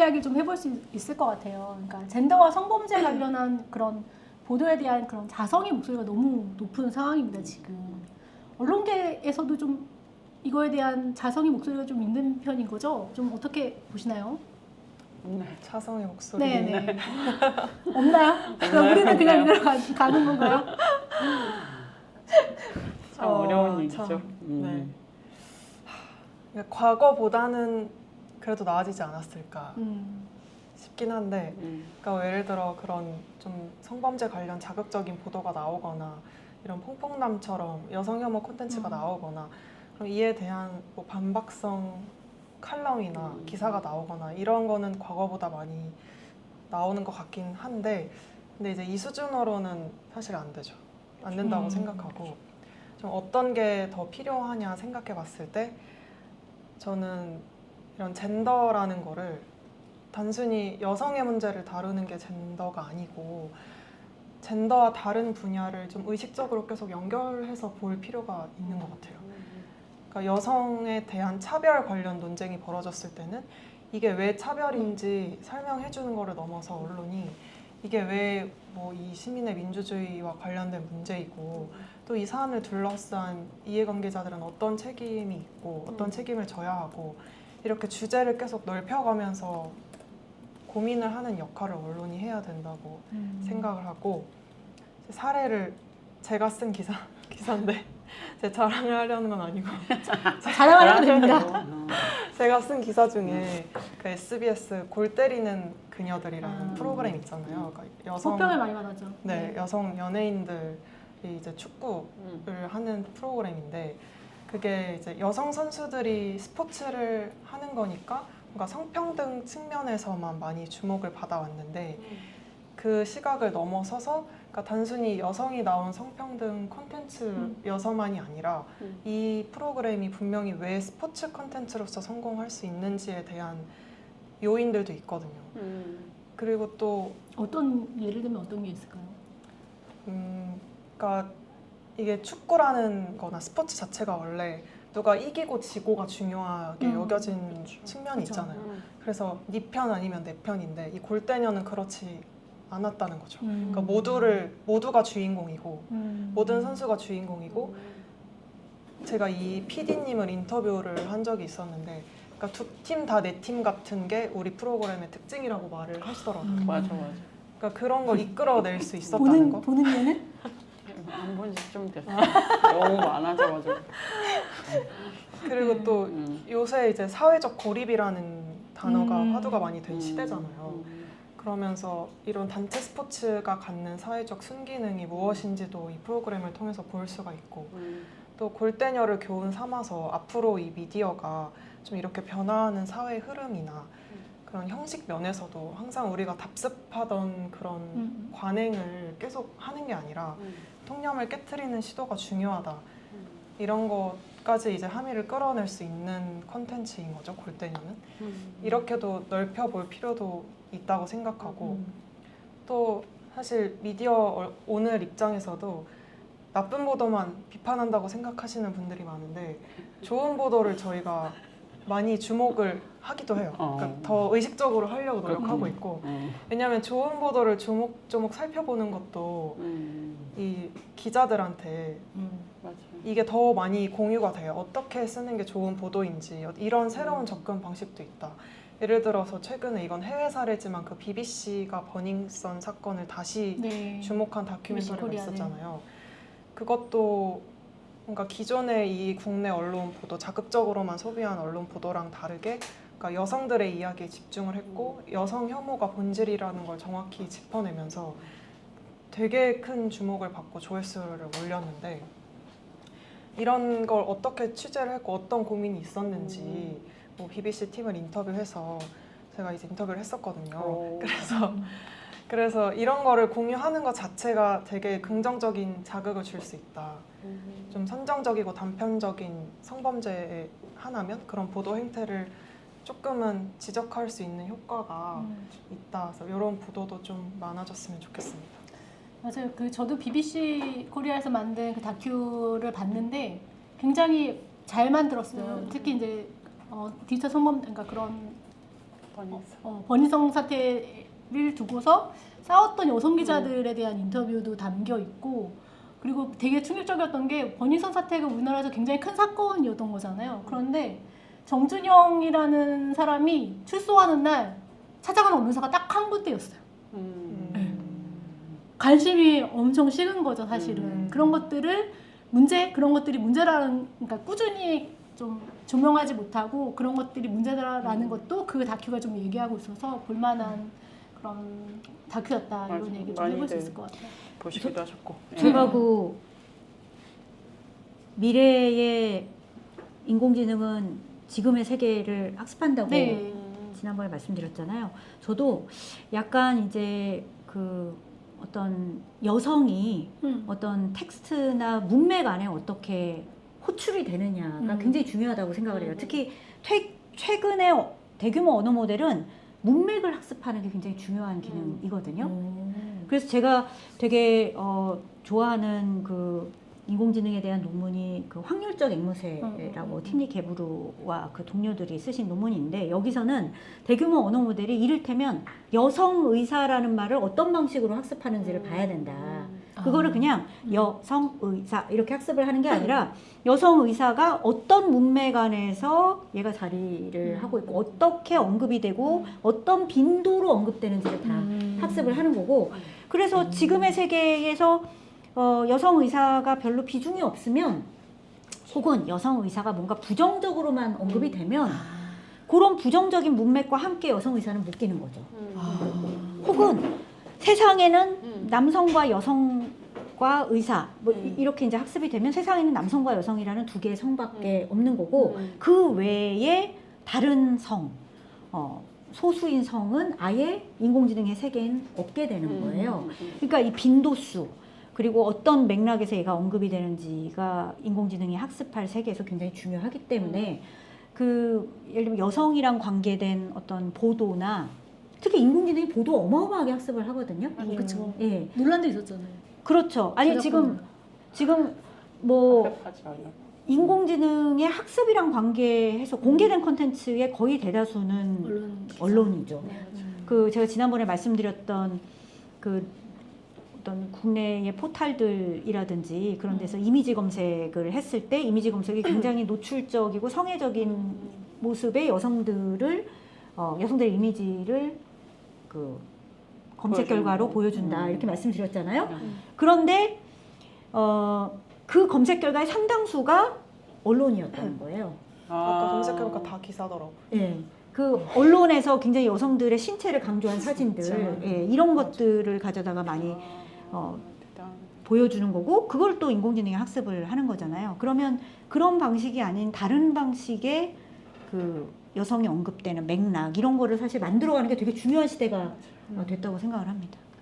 이야기 좀 해볼 수 있을 것 같아요. 그러니까 젠더와 성범죄 관련한 그런 보도에 대한 그런 자성의 목소리가 너무 높은 상황입니다, 지금. 언론계에서도 좀 이거에 대한 자성의 목소리가 좀 있는 편인 거죠? 좀 어떻게 보시나요? 네, 자성의 목소리. 네네. 없나요? 그럼 우리는 그냥 이대로 가는 건가요? 참 어려운 얘기죠. 네. 그러니까 과거보다는 그래도 나아지지 않았을까 싶긴 한데, 그러니까 예를 들어 그런 좀 성범죄 관련 자극적인 보도가 나오거나 이런 퐁퐁남처럼 여성 혐오 콘텐츠가 나오거나 그럼 이에 대한 뭐 반박성 칼럼이나 기사가 나오거나 이런 거는 과거보다 많이 나오는 것 같긴 한데, 근데 이제 이 수준으로는 사실 안 되죠. 안 된다고 생각하고, 좀 어떤 게 더 필요하냐 생각해 봤을 때 저는 이런 젠더라는 거를 단순히 여성의 문제를 다루는 게 젠더가 아니고 젠더와 다른 분야를 좀 의식적으로 계속 연결해서 볼 필요가 있는 것 같아요. 그러니까 여성에 대한 차별 관련 논쟁이 벌어졌을 때는 이게 왜 차별인지 설명해 주는 거를 넘어서 언론이 이게 왜 뭐 이 시민의 민주주의와 관련된 문제이고 또 이 사안을 둘러싼 이해관계자들은 어떤 책임이 있고 어떤 책임을 져야 하고 이렇게 주제를 계속 넓혀가면서 고민을 하는 역할을 언론이 해야 된다고 생각을 하고, 사례를 제가 쓴 기사인데 제 자랑을 하려는 건 아니고 자랑하려도 됩니다. 제가 쓴 기사 중에 그 SBS 골 때리는 그녀들이라는 프로그램 있잖아요. 그러니까 여성 호평을 많이 받았죠. 네, 여성 연예인들이 이제 축구를 하는 프로그램인데, 그게 이제 여성 선수들이 스포츠를 하는 거니까 뭔가 성평등 측면에서만 많이 주목을 받아왔는데 그 시각을 넘어서서 그러니까 단순히 여성이 나온 성평등 콘텐츠여서만이 아니라 이 프로그램이 분명히 왜 스포츠 콘텐츠로서 성공할 수 있는지에 대한 요인들도 있거든요. 그리고 또 예를 들면 어떤 게 있을까요? 그러니까 이게 축구라는 거나 스포츠 자체가 원래 누가 이기고 지고가 중요하게 여겨진 측면이 있잖아요. 그래서 네 편 아니면 내 편인데 이 골대녀는 그렇지 않았다는 거죠. 그러니까 모두가 주인공이고 모든 선수가 주인공이고, 제가 이 PD님을 인터뷰를 한 적이 있었는데 그러니까 두 팀 다 내 팀 같은 게 우리 프로그램의 특징이라고 말을 하시더라고요. 맞아. 그러니까 그런 걸 이끌어낼 수 있었다는 거. 보는 이유는? 안 본 지 좀 됐어. 너무 많아져가지고. 그리고 또 요새 이제 사회적 고립이라는 단어가 화두가 많이 된 시대잖아요. 그러면서 이런 단체 스포츠가 갖는 사회적 순기능이 무엇인지도 이 프로그램을 통해서 볼 수가 있고, 또 골대녀를 교훈 삼아서 앞으로 이 미디어가 좀 이렇게 변화하는 사회 흐름이나 그런 형식 면에서도 항상 우리가 답습하던 그런 관행을 계속 하는 게 아니라 통념을 깨트리는 시도가 중요하다. 이런 것까지 이제 함의를 끌어낼 수 있는 콘텐츠인 거죠, 골대녀는. 이렇게도 넓혀볼 필요도 있다고 생각하고, 또 사실 미디어 오늘 입장에서도 나쁜 보도만 비판한다고 생각하시는 분들이 많은데 좋은 보도를 저희가 많이 주목을 하기도 해요. 그러니까 더 의식적으로 하려고 노력하고 있고, 왜냐하면 좋은 보도를 조목조목 살펴보는 것도 이 기자들한테 이게 더 많이 공유가 돼요. 어떻게 쓰는 게 좋은 보도인지, 이런 새로운 접근 방식도 있다. 예를 들어서 최근에 이건 해외 사례지만 그 BBC가 버닝썬 사건을 다시 주목한 다큐멘터리가 있었잖아요. 그것도 뭔가 기존의 이 국내 언론 보도, 자극적으로만 소비한 언론 보도랑 다르게 그러니까 여성들의 이야기에 집중을 했고 여성 혐오가 본질이라는 걸 정확히 짚어내면서 되게 큰 주목을 받고 조회수를 올렸는데, 이런 걸 어떻게 취재를 했고 어떤 고민이 있었는지 뭐 BBC 팀을 인터뷰해서 제가 이제 인터뷰를 했었거든요. 그래서 이런 거를 공유하는 것 자체가 되게 긍정적인 자극을 줄 수 있다. 좀 선정적이고 단편적인 성범죄 하나면 그런 보도 행태를 조금은 지적할 수 있는 효과가 있다. 그래서 이런 보도도 좀 많아졌으면 좋겠습니다. 맞아요. 저도 BBC 코리아에서 만든 그 다큐를 봤는데 굉장히 잘 만들었어요. 특히 이제 디지털 성범, 그러니까 그런 버니성 사태를 두고서 싸웠던 여성 기자들에 대한 인터뷰도 담겨 있고, 그리고 되게 충격적이었던 게 버니성 사태가 우리나라에서 굉장히 큰 사건이었던 거잖아요. 그런데 정준영이라는 사람이 출소하는 날 찾아간 언론사가 딱 한 군데였어요. 관심이 엄청 식은 거죠, 사실은. 그런 것들이 문제라는, 그러니까 꾸준히 좀 조명하지 못하고 그런 것들이 문제다라는 것도 그 다큐가 좀 얘기하고 있어서 볼만한 그런 다큐였다, 이런 맞아. 얘기 좀 해볼 수 많이들 있을 것 같아요. 보시기도 하셨고. 제가 그 미래의 인공지능은 지금의 세계를 학습한다고 네. 지난번에 말씀드렸잖아요. 저도 약간 이제 그 어떤 여성이 어떤 텍스트나 문맥 안에 어떻게 호출이 되느냐가 굉장히 중요하다고 생각을 해요. 특히 최근에 대규모 언어 모델은 문맥을 학습하는 게 굉장히 중요한 기능이거든요. 그래서 제가 되게 좋아하는 그 인공지능에 대한 논문이 그 확률적 앵무새라고 팀리 게브루와 그 동료들이 쓰신 논문인데, 여기서는 대규모 언어 모델이 이를테면 여성 의사라는 말을 어떤 방식으로 학습하는지를 봐야 된다. 그거를 그냥 여성 의사 이렇게 학습을 하는 게 아니라 여성 의사가 어떤 문맥 안에서 얘가 자리를 하고 있고 어떻게 언급이 되고 어떤 빈도로 언급되는지를 다 학습을 하는 거고, 그래서 지금의 세계에서 여성 의사가 별로 비중이 없으면, 혹은 여성 의사가 뭔가 부정적으로만 언급이 되면 그런 부정적인 문맥과 함께 여성 의사는 묶이는 거죠. 혹은 세상에는 남성과 여성과 의사 뭐 이렇게 이제 학습이 되면 세상에는 남성과 여성이라는 두 개의 성밖에 없는 거고, 그 외에 다른 성, 소수인 성은 아예 인공지능의 세계엔 없게 되는 거예요. 그러니까 이 빈도수, 그리고 어떤 맥락에서 얘가 언급이 되는지가 인공지능이 학습할 세계에서 굉장히 중요하기 때문에 그 예를 들면 여성이랑 관계된 어떤 보도나, 특히 인공지능이 보도 어마어마하게 학습을 하거든요. 그렇죠. 예, 논란도 있었잖아요. 그렇죠. 아니 지금 뭐 하지 말라고. 인공지능의 학습이랑 관계해서 공개된 콘텐츠의 거의 대다수는 언론이죠. 네, 맞아요. 그 제가 지난번에 말씀드렸던 그 어떤 국내의 포탈들이라든지 그런 데서 이미지 검색을 했을 때 이미지 검색이 굉장히 노출적이고 성애적인 모습의 여성들의 이미지를 그 검색 결과로 보여준다 이렇게 말씀드렸잖아요. 그런데 그 검색 결과의 상당수가 언론이었다는 거예요. 아까 검색해보니까 다 기사더라고요. 예. 그 언론에서 굉장히 여성들의 신체를 강조한 사진들, 그렇죠. 예, 이런 것들을 가져다가 많이 대단. 보여주는 거고, 그걸 또 인공지능이 학습을 하는 거잖아요. 그러면 그런 방식이 아닌 다른 방식의 그 여성이 언급되는 맥락 이런 거를 사실 만들어가는 게 되게 중요한 시대가 됐다고 생각을 합니다.